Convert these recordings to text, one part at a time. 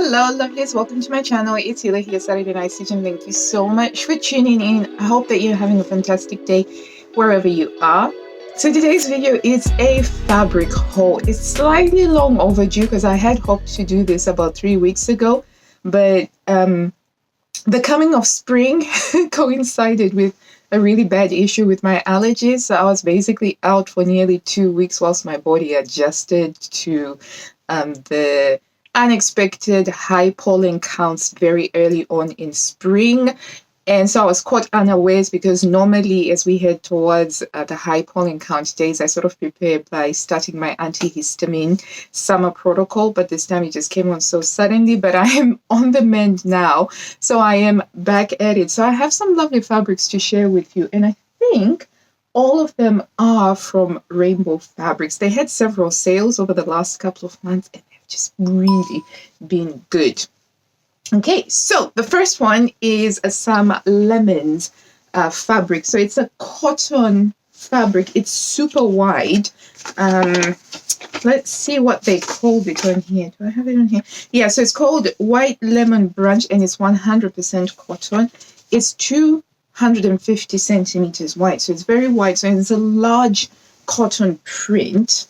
Hello, lovelies. Welcome to my channel. It's Hila here, Saturday Night Stitching. Thank you so much for tuning in. I hope that you're having a fantastic day wherever you are. So today's video is a fabric haul. It's slightly long overdue because I had hoped to do this about 3 weeks ago, but the coming of spring coincided with a really bad issue with my allergies. So I was basically out for nearly 2 weeks whilst my body adjusted to the unexpected high pollen counts very early on in spring. And so I was caught unawares because normally as we head towards the high pollen count days, I sort of prepare by starting my antihistamine summer protocol. But this time it just came on so suddenly. But I am on the mend now. So I am back at it. So I have some lovely fabrics to share with you. And I think all of them are from Rainbow Fabrics. They had several sales over the last couple of months and they've just really been good. Okay, so the first one is some lemons fabric. So it's a cotton fabric. It's super wide. Let's see what they called it on here. Do I have it on here? Yeah, so it's called White Lemon Branch and it's 100% cotton. It's 250 centimeters wide. So it's very wide. So it's a large cotton print.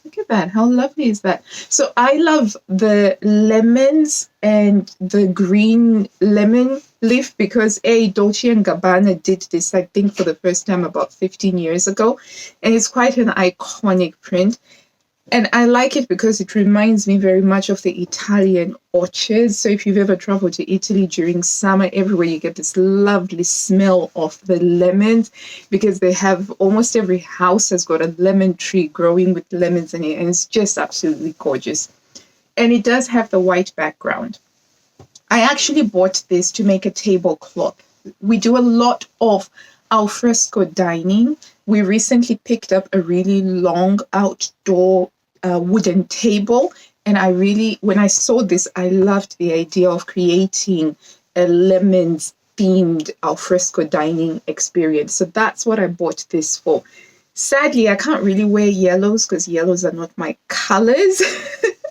Look at that. How lovely is that? So I love the lemons and the green lemon leaf because Dolce & Gabbana did this, I think, for the first time about 15 years ago. And it's quite an iconic print. And I like it because it reminds me very much of the Italian orchards. So if you've ever traveled to Italy during summer, everywhere you get this lovely smell of the lemons because they have almost every house has got a lemon tree growing with lemons in it. And it's just absolutely gorgeous. And it does have the white background. I actually bought this to make a tablecloth. We do a lot of alfresco dining. We recently picked up a really long outdoor wooden table. And when I saw this, I loved the idea of creating a lemons themed alfresco dining experience. So that's what I bought this for. Sadly, I can't really wear yellows because yellows are not my colors.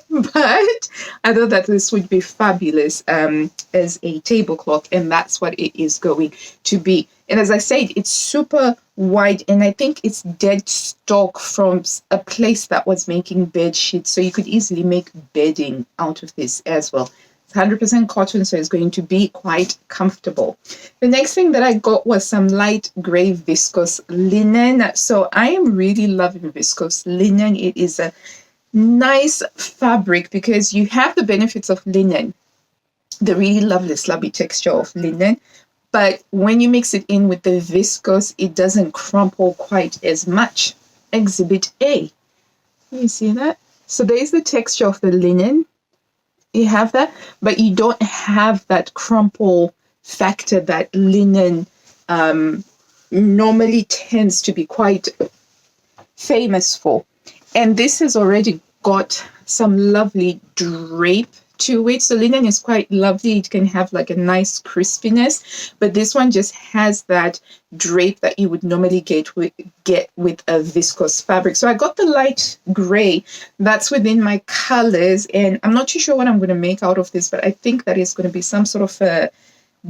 But I thought that this would be fabulous as a tablecloth, and that's what it is going to be. And as I said, it's super wide, and I think it's dead stock from a place that was making bed sheets, so you could easily make bedding out of this as well. It's 100% cotton, so it's going to be quite comfortable. The next thing that I got was some light gray viscose linen. So I am really loving viscose linen. It is a nice fabric because you have the benefits of linen, the really lovely slubby texture of linen, but when you mix it in with the viscose, it doesn't crumple quite as much. Exhibit A. You see that? So there's the texture of the linen. You have that, but you don't have that crumple factor that linen normally tends to be quite famous for. And this has already got some lovely drape to it. So linen is quite lovely. It can have like a nice crispiness, but this one just has that drape that you would normally get with a viscose fabric. So I got the light gray. That's within my colors, and I'm not too sure what I'm going to make out of this, but I think that it's going to be some sort of a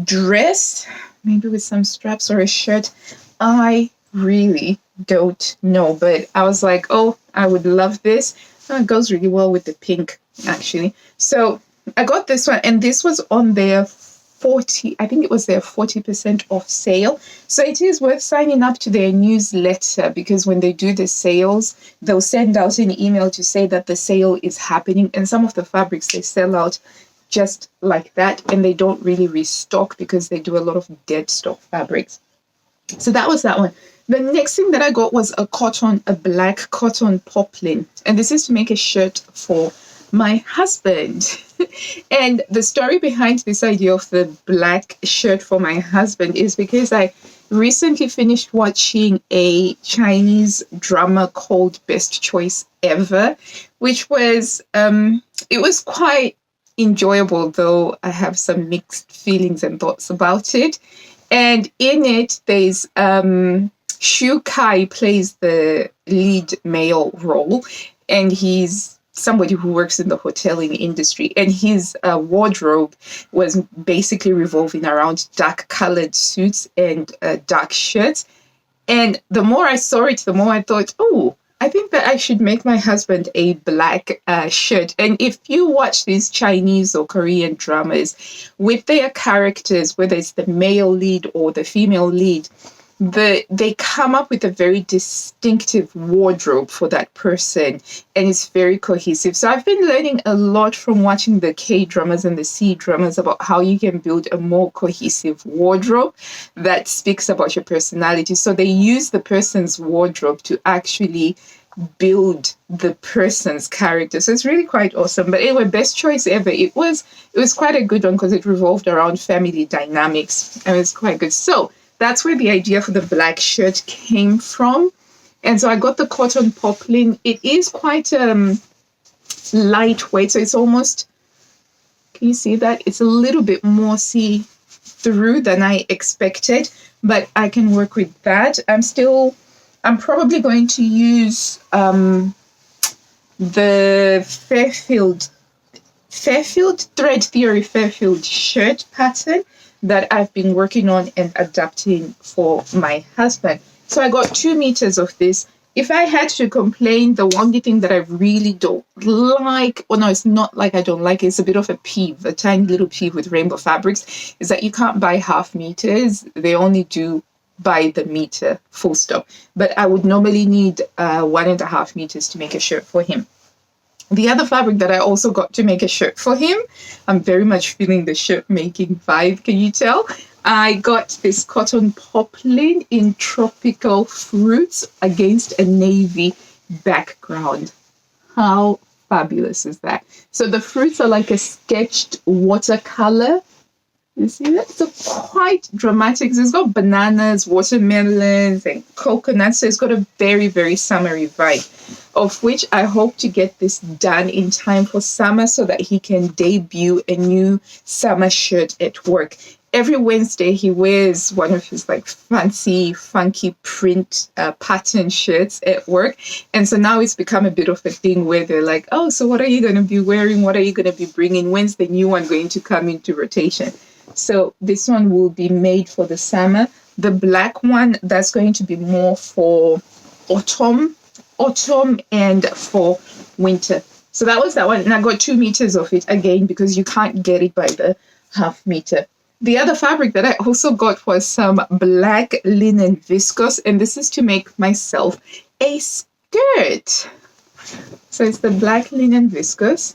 dress, maybe with some straps or a shirt. I really don't know, but I was like, oh, I would love this. Oh, it goes really well with the pink, actually. So I got this one, and this was on their 40% off sale. So it is worth signing up to their newsletter because when they do the sales, they'll send out an email to say that the sale is happening. And some of the fabrics, they sell out just like that, and they don't really restock because they do a lot of dead stock fabrics. So that was that one. The next thing that I got was a black cotton poplin. And this is to make a shirt for my husband. And the story behind this idea of the black shirt for my husband is because I recently finished watching a Chinese drama called Best Choice Ever, which was, it was quite enjoyable, though I have some mixed feelings and thoughts about it. And in it, there's Shu Kai plays the lead male role, and he's somebody who works in the hoteling industry, and his wardrobe was basically revolving around dark colored suits and dark shirts. And the more I saw it, the more I thought, oh, I think that I should make my husband a black shirt. And if you watch these Chinese or Korean dramas with their characters, whether it's the male lead or the female lead, they come up with a very distinctive wardrobe for that person, and it's very cohesive. So I've been learning a lot from watching the K dramas and the C dramas about how you can build a more cohesive wardrobe that speaks about your personality. So they use the person's wardrobe to actually build the person's character. So it's really quite awesome. But anyway, best choice ever. It was quite a good one because it revolved around family dynamics, and it's quite good. So that's where the idea for the black shirt came from. And so I got the cotton poplin. It is quite lightweight. So it's almost, can you see that? It's a little bit more see-through than I expected, but I can work with that. I'm probably going to use the Fairfield Thread Theory Fairfield shirt pattern that I've been working on and adapting for my husband. So I got 2 meters of this. If I had to complain, the only thing that I really don't like, well, no, it's not like I don't like it, it's a bit of a peeve, a tiny little peeve with rainbow fabrics, is that you can't buy half meters. They only do by the meter, full stop. But I would normally need 1.5 meters to make a shirt for him. The other fabric that I also got to make a shirt for him, I'm very much feeling the shirt making vibe, can you tell? I got this cotton poplin in tropical fruits against a navy background. How fabulous is that? So the fruits are like a sketched watercolor. You see that? So quite dramatic. So it's got bananas, watermelons, and coconuts. So it's got a very, very summery vibe, of which I hope to get this done in time for summer so that he can debut a new summer shirt at work. Every Wednesday, he wears one of his like fancy, funky print pattern shirts at work. And so now it's become a bit of a thing where they're like, oh, so what are you going to be wearing? What are you going to be bringing? When's the new one going to come into rotation? So this one will be made for the summer. The black one, that's going to be more for autumn and for winter. So that was that one. And I got 2 meters of it again because you can't get it by the half meter. The other fabric that I also got was some black linen viscose, and this is to make myself a skirt. So it's the black linen viscose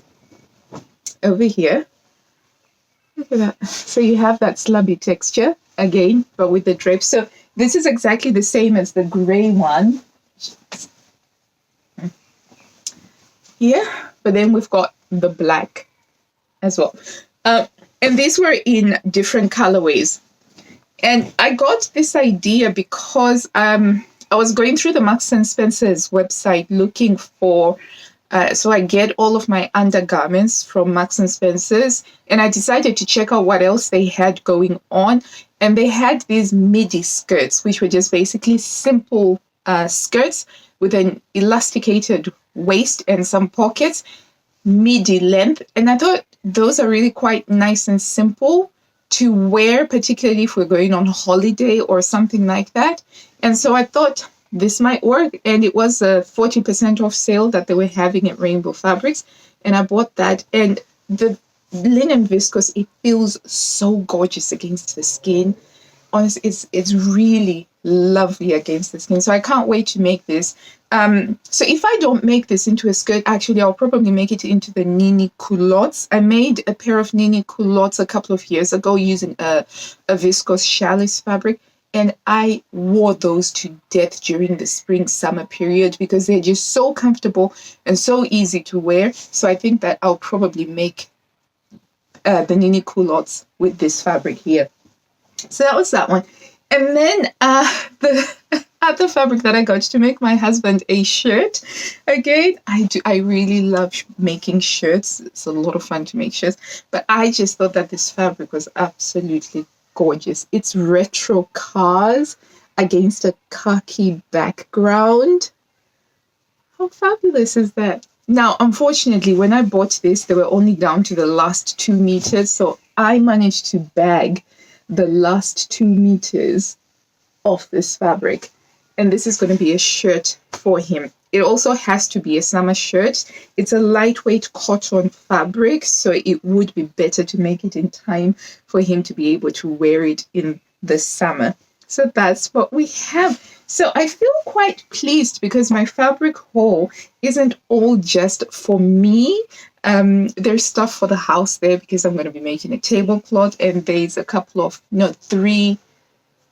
over here. Look at that. So you have that slubby texture again, but with the drapes. So this is exactly the same as the gray one here, but then we've got the black as well. And these were in different colorways. And I got this idea because I was going through the Marks and Spencer's website looking for, so I get all of my undergarments from Marks and Spencer's, and I decided to check out what else they had going on. And they had these midi skirts, which were just basically simple skirts with an elasticated waist and some pockets, midi length. And I thought those are really quite nice and simple to wear, particularly if we're going on holiday or something like that. And so I thought this might work. And it was a 40% off sale that they were having at Rainbow Fabrics. And I bought that. And the linen viscose, it feels so gorgeous against the skin. Honestly, it's really lovely against the skin. So I can't wait to make this. So if I don't make this into a skirt, actually, I'll probably make it into the Nini culottes. I made a pair of Nini culottes a couple of years ago using a viscose challis fabric. And I wore those to death during the spring-summer period because they're just so comfortable and so easy to wear. So I think that I'll probably make the Nini culottes with this fabric here. So that was that one. And then the other fabric that I got to make my husband a shirt. Again, I really love making shirts. It's a lot of fun to make shirts. But I just thought that this fabric was absolutely gorgeous. It's retro cars against a khaki background. How fabulous is that? Now, unfortunately, when I bought this, they were only down to the last 2 meters. So I managed to bag the last 2 meters of this fabric. And this is going to be a shirt for him. It also has to be a summer shirt. It's a lightweight cotton fabric, so it would be better to make it in time for him to be able to wear it in the summer. So that's what we have. So I feel quite pleased because my fabric haul isn't all just for me. There's stuff for the house there because I'm going to be making a tablecloth, and there's a couple of,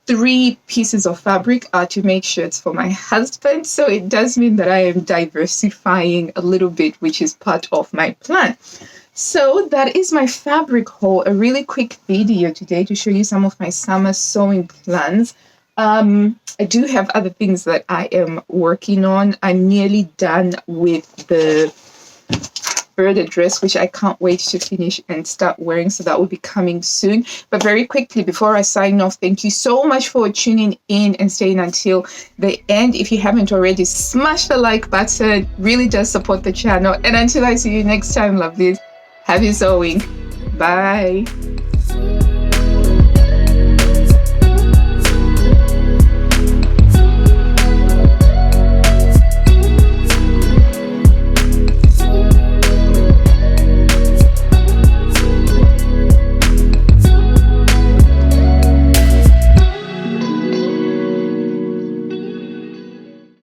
three pieces of fabric are to make shirts for my husband. So it does mean that I am diversifying a little bit, which is part of my plan. So that is my fabric haul, a really quick video today to show you some of my summer sewing plans. I do have other things that I am working on. I'm nearly done with the birded dress, which I can't wait to finish and start wearing. So that will be coming soon. But very quickly, before I sign off, thank you so much for tuning in and staying until the end. If you haven't already, smash the like button. Really does support the channel. And until I see you next time, lovelies, happy sewing. Bye.